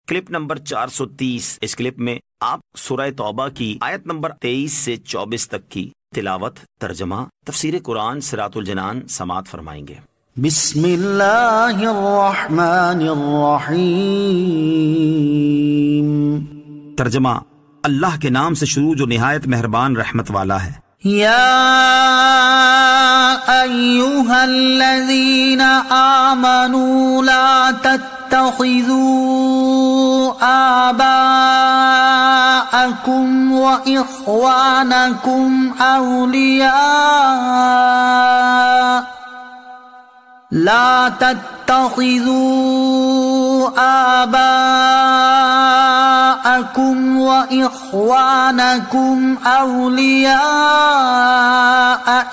Clip number 430۔ اس clip میں آپ سورہ توبہ کی آیت نمبر 23 سے 24 تک کی تلاوت، ترجمہ، تفسیر قرآن صراط الجنان سماعت فرمائیں گے۔ بسم اللہ الرحمن الرحیم۔ ترجمہ، اللہ کے نام سے شروع جو نہایت مہربان رحمت والا ہے۔ یا ایھا الذین آمنوا لا تتخذوا آباءکم وإخوانکم اولیاء لا تتخذوا آباءکم وإخوانکم اولیاء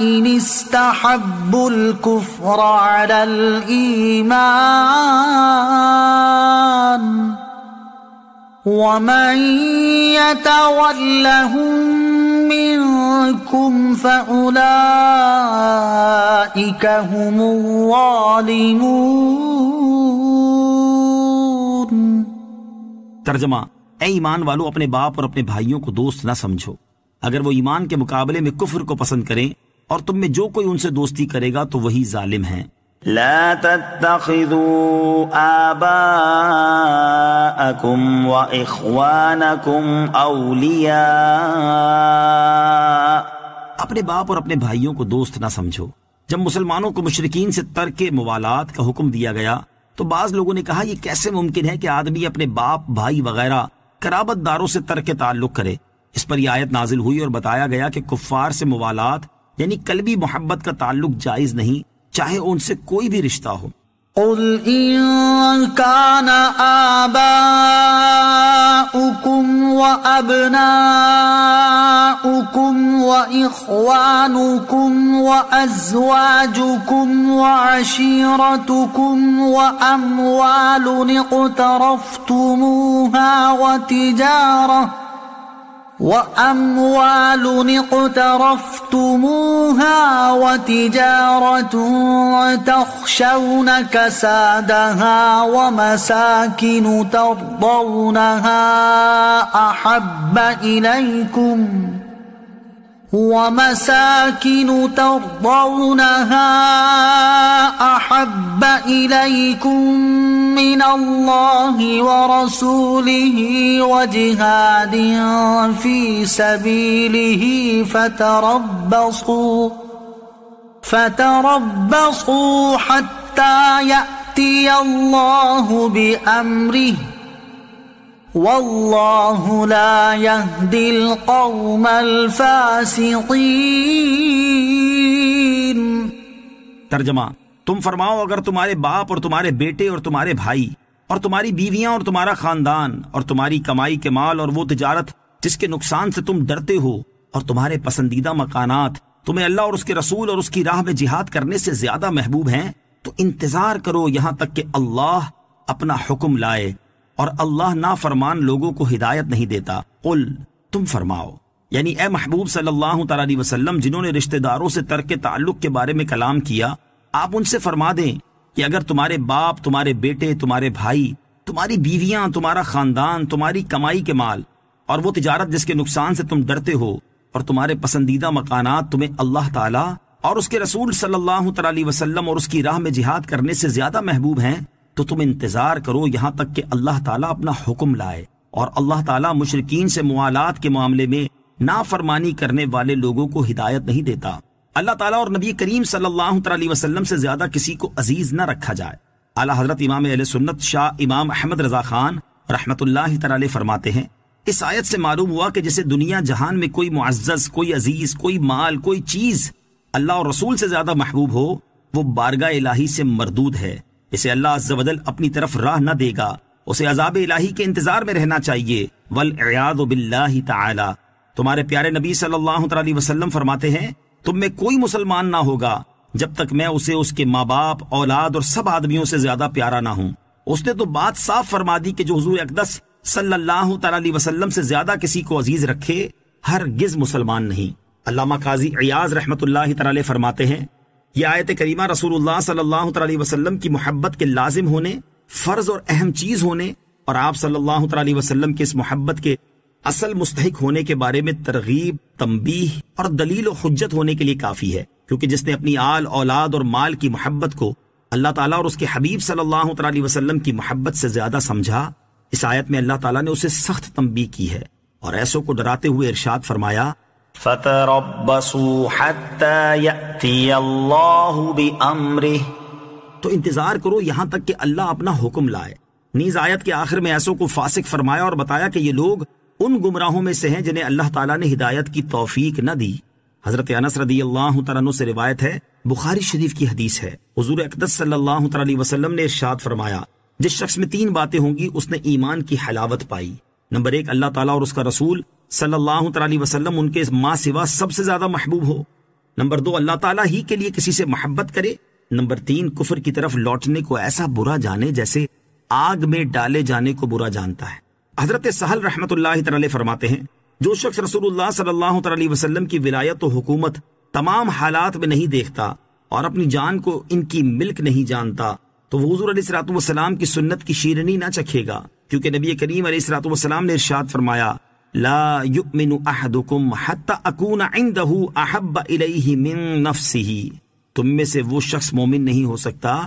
ان استحبوا الكفر على الإيمان ومن يتولهم منكم فأولئك هم الظالمون۔ ترجمہ، اے ایمان والو، اپنے باپ اور اپنے بھائیوں کو دوست نہ سمجھو اگر وہ ایمان کے مقابلے میں کفر کو پسند کریں، اور تم میں جو کوئی ان سے دوستی کرے گا تو وہی ظالم ہیں۔ لا تتخذوا آباءکم وإخوانکم اولیاء، اپنے باپ اور اپنے بھائیوں کو دوست نہ سمجھو۔ جب مسلمانوں کو مشرکین سے ترک موالات کا حکم دیا گیا تو بعض لوگوں نے کہا یہ کیسے ممکن ہے کہ آدمی اپنے باپ، بھائی وغیرہ قرابت داروں سے ترک تعلق کرے۔ اس پر یہ آیت نازل ہوئی اور بتایا گیا کہ کفار سے موالات یعنی قلبی محبت کا تعلق جائز نہیں، چاہے ان سے کوئی بھی رشتہ ہو۔ قل ان كان آباؤكم وأبناؤكم وإخوانكم وأزواجكم وعشيرتكم وأموال اقترفتموها وتجارة تخشون كسادها ومساكن ترضونها أحب إليكم من الله ورسوله وجهاد في سبيله فتربصوا حتى يأتي الله بأمره واللہ لا يهدی القوم الفاسقین۔ ترجمہ، تم فرماؤ اگر تمہارے باپ اور تمہارے بیٹے اور تمہارے بھائی اور تمہاری بیویاں اور تمہارا خاندان اور تمہاری کمائی کے مال اور وہ تجارت جس کے نقصان سے تم ڈرتے ہو اور تمہارے پسندیدہ مکانات تمہیں اللہ اور اس کے رسول اور اس کی راہ میں جہاد کرنے سے زیادہ محبوب ہیں تو انتظار کرو یہاں تک کہ اللہ اپنا حکم لائے، اور اللہ نافرمان لوگوں کو ہدایت نہیں دیتا۔ قل، تم فرماؤ، یعنی اے محبوب صلی اللہ تعالی علیہ وسلم جنہوں نے رشتہ داروں سے ترک تعلق کے بارے میں کلام کیا، آپ ان سے فرما دیں کہ اگر تمہارے باپ، تمہارے بیٹے، تمہارے بھائی، تمہاری بیویاں، تمہارا خاندان، تمہاری کمائی کے مال اور وہ تجارت جس کے نقصان سے تم ڈرتے ہو اور تمہارے پسندیدہ مکانات تمہیں اللہ تعالیٰ اور اس کے رسول صلی اللہ تعالی علیہ وسلم اور اس کی راہ میں جہاد کرنے سے زیادہ محبوب ہیں تو تم انتظار کرو یہاں تک کہ اللہ تعالیٰ اپنا حکم لائے، اور اللہ تعالیٰ مشرکین سے موالات کے معاملے میں نافرمانی کرنے والے لوگوں کو ہدایت نہیں دیتا۔ اللہ تعالیٰ اور نبی کریم صلی اللہ تعالی علیہ وسلم سے زیادہ کسی کو عزیز نہ رکھا جائے۔ اعلیٰ حضرت امام اہل سنت شاہ امام احمد رضا خان رحمۃ اللہ تعالی فرماتے ہیں، اس آیت سے معلوم ہوا کہ جسے دنیا جہان میں کوئی معزز، کوئی عزیز، کوئی مال، کوئی چیز اللہ اور رسول سے زیادہ محبوب ہو، وہ بارگاہ الہی سے مردود ہے، اسے اللہ عز و جل اپنی طرف راہ نہ دے گا، اسے عذاب الہی کے انتظار میں رہنا چاہیے۔ والعیاذ باللہ تعالی۔ تمہارے پیارے نبی صلی اللہ علیہ وسلم فرماتے ہیں، تم میں کوئی مسلمان نہ ہوگا جب تک میں اسے اس کے ماں باپ، اولاد اور سب آدمیوں سے زیادہ پیارا نہ ہوں۔ اس نے تو بات صاف فرما دی کہ جو حضور اقدس صلی اللہ تعالی علیہ وسلم سے زیادہ کسی کو عزیز رکھے ہرگز مسلمان نہیں۔ علامہ قاضی عیاض رحمۃ اللہ تعالی فرماتے ہیں، یہ آیت کریمہ رسول اللہ صلی اللہ علیہ وسلم کی محبت کے لازم ہونے، فرض اور اہم چیز ہونے اور آپ صلی اللہ تعالی وسلم کے اس محبت کے اصل مستحق ہونے کے بارے میں ترغیب، تنبیہ اور دلیل و حجت ہونے کے لیے کافی ہے، کیونکہ جس نے اپنی آل، اولاد اور مال کی محبت کو اللہ تعالیٰ اور اس کے حبیب صلی اللہ تعالی وسلم کی محبت سے زیادہ سمجھا، اس آیت میں اللہ تعالیٰ نے اسے سخت تنبیہ کی ہے اور ایسوں کو ڈراتے ہوئے ارشاد فرمایا فَتَرَبَّصُوا حَتَّى يَأْتِيَ اللَّهُ بِأَمْرِهِ، تو انتظار کرو یہاں تک کہ اللہ اپنا حکم لائے۔ نیز آیت کے آخر میں ایسوں کو فاسق فرمایا اور بتایا کہ یہ لوگ ان گمراہوں میں سے ہیں جنہیں اللہ تعالیٰ نے ہدایت کی توفیق نہ دی۔ حضرت انس رضی اللہ تعالیٰ عنہ سے روایت ہے، بخاری شریف کی حدیث ہے، حضور اقدس صلی اللہ تعالی وسلم نے ارشاد فرمایا، جس شخص میں 3 باتیں ہوں گی اس نے ایمان کی حلاوت پائی۔ نمبر 1، اللہ تعالیٰ اور اس کا رسول صلی اللہ تعالی وسلم ان کے ماں سوا سب سے زیادہ محبوب ہو۔ نمبر 2، اللہ تعالیٰ ہی کے لیے کسی سے محبت کرے۔ نمبر 3، کفر کی طرف لوٹنے کو ایسا برا جانے جیسے آگ میں ڈالے جانے کو برا جانتا ہے۔ حضرت سہل رحمت اللہ تعالی فرماتے ہیں، جو شخص رسول اللہ صلی اللہ تعالی وسلم کی ولایت و حکومت تمام حالات میں نہیں دیکھتا اور اپنی جان کو ان کی ملک نہیں جانتا تو وہ حضور علیہ الصلوۃ والسلام کی سنت کی شیرینی نہ چکھے گا، کیونکہ نبی کریم علیہ الصلوۃ والسلام نے ارشاد فرمایا، لا یؤمن احدکم حتی اکون عندہ احب الیہ من نفسہ، تم میں سے وہ شخص مومن نہیں ہو سکتا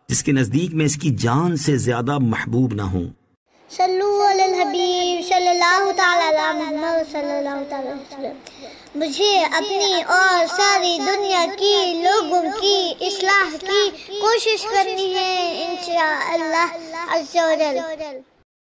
جس کے نزدیک میں اس کی جان سے زیادہ محبوب نہ ہوں۔ صلو علی الحبیب صلی اللہ تعالی علی محمد صلی اللہ تعالی وسلم۔ مجھے اپنی اور ساری دنیا کی لوگوں کی اصلاح کی کوشش کرنی ہے انشاءاللہ عز و جل۔